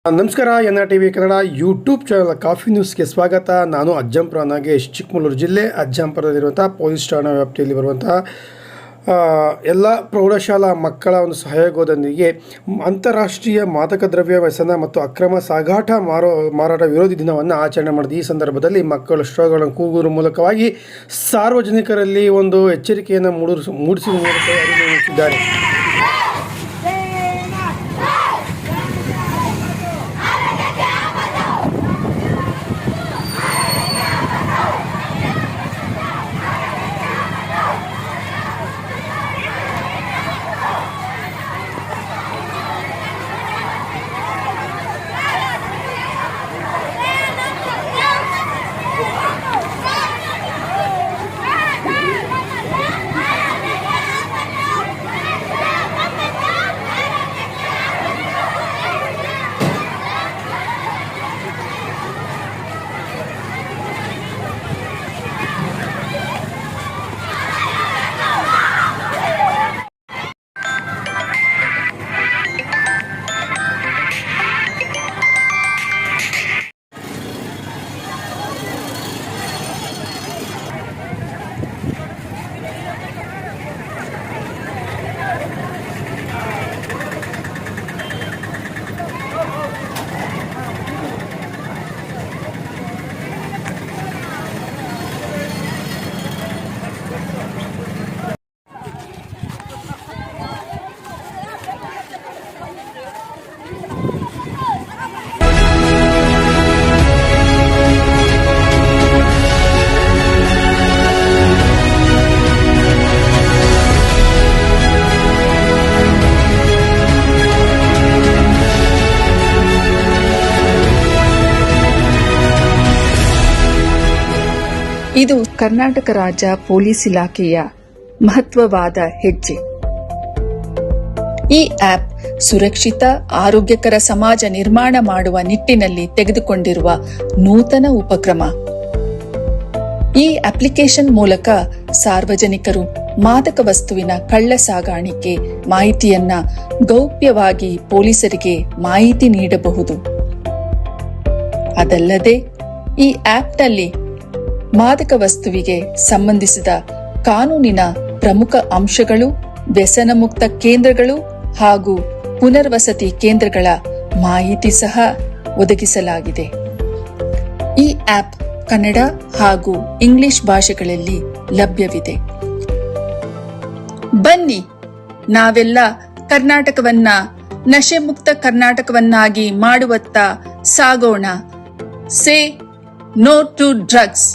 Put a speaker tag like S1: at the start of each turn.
S1: ನಮಸ್ಕಾರ NRTV Kannada YouTube channel coffee ನ್ಯೂಸ್ಗೆ ಸ್ವಾಗತ. ನಾನು ಅಜ್ಜಂಪುರ ನಾಗೇಶ್, ಚಿಕ್ಕಮಗಳೂರು ಜಿಲ್ಲೆ ಅಜ್ಜಂಪುರದಲ್ಲಿರುವಂಥ ಪೊಲೀಸ್ ಠಾಣಾ ವ್ಯಾಪ್ತಿಯಲ್ಲಿ ಬರುವಂತಹ ಎಲ್ಲ ಪ್ರೌಢಶಾಲಾ ಮಕ್ಕಳ ಒಂದು ಸಹಯೋಗದೊಂದಿಗೆ ಅಂತಾರಾಷ್ಟ್ರೀಯ ಮಾದಕ ದ್ರವ್ಯ ವ್ಯಸನ ಮತ್ತು ಅಕ್ರಮ ಸಾಗಾಟ ಮಾರಾಟ ವಿರೋಧಿ ದಿನವನ್ನು ಆಚರಣೆ ಮಾಡಿದ ಈ ಸಂದರ್ಭದಲ್ಲಿ ಮಕ್ಕಳು ಸ್ಟ್ರೋಗಳನ್ನು ಕೂಗುವ ಮೂಲಕವಾಗಿ ಸಾರ್ವಜನಿಕರಲ್ಲಿ ಒಂದು ಎಚ್ಚರಿಕೆಯನ್ನು ಮೂಡಿಸಿ ಮೂಲಕ ಅರಿವು ಮೂಡಿಸಿದ್ದಾರೆ.
S2: ಇದು ಕರ್ನಾಟಕ ರಾಜ್ಯ ಪೊಲೀಸ್ ಇಲಾಖೆಯ ಮಹತ್ವವಾದ ಹೆಜ್ಜೆ. ಈ ಆಪ್ ಸುರಕ್ಷಿತ ಆರೋಗ್ಯಕರ ಸಮಾಜ ನಿರ್ಮಾಣ ಮಾಡುವ ನಿಟ್ಟಿನಲ್ಲಿ ತೆಗೆದುಕೊಂಡಿರುವ ನೂತನ ಉಪಕ್ರಮ. ಈ ಅಪ್ಲಿಕೇಶನ್ ಮೂಲಕ ಸಾರ್ವಜನಿಕರು ಮಾದಕ ವಸ್ತುವಿನ ಕಳ್ಳ ಸಾಗಾಣಿಕೆ ಮಾಹಿತಿಯನ್ನ ಗೌಪ್ಯವಾಗಿ ಪೊಲೀಸರಿಗೆ ಮಾಹಿತಿ ನೀಡಬಹುದು. ಅದಲ್ಲದೆ ಈ ಆಪ್ನಲ್ಲಿ ಮಾದಕ ವಸ್ತುವಿಗೆ ಸಂಬಂಧಿಸಿದ ಕಾನೂನಿನ ಪ್ರಮುಖ ಅಂಶಗಳು, ವ್ಯಸನ ಮುಕ್ತ ಕೇಂದ್ರಗಳು ಹಾಗೂ ಪುನರ್ವಸತಿ ಕೇಂದ್ರಗಳ ಮಾಹಿತಿ ಸಹ ಒದಗಿಸಲಾಗಿದೆ. ಈ ಆಪ್ ಕನ್ನಡ ಹಾಗೂ ಇಂಗ್ಲಿಷ್ ಭಾಷೆಗಳಲ್ಲಿ ಲಭ್ಯವಿದೆ. ಬನ್ನಿ, ನಾವೆಲ್ಲ ಕರ್ನಾಟಕವನ್ನ ನಶೆ ಮುಕ್ತ ಕರ್ನಾಟಕವನ್ನಾಗಿ ಮಾಡುವತ್ತ ಸಾಗೋಣ. Say no to drugs.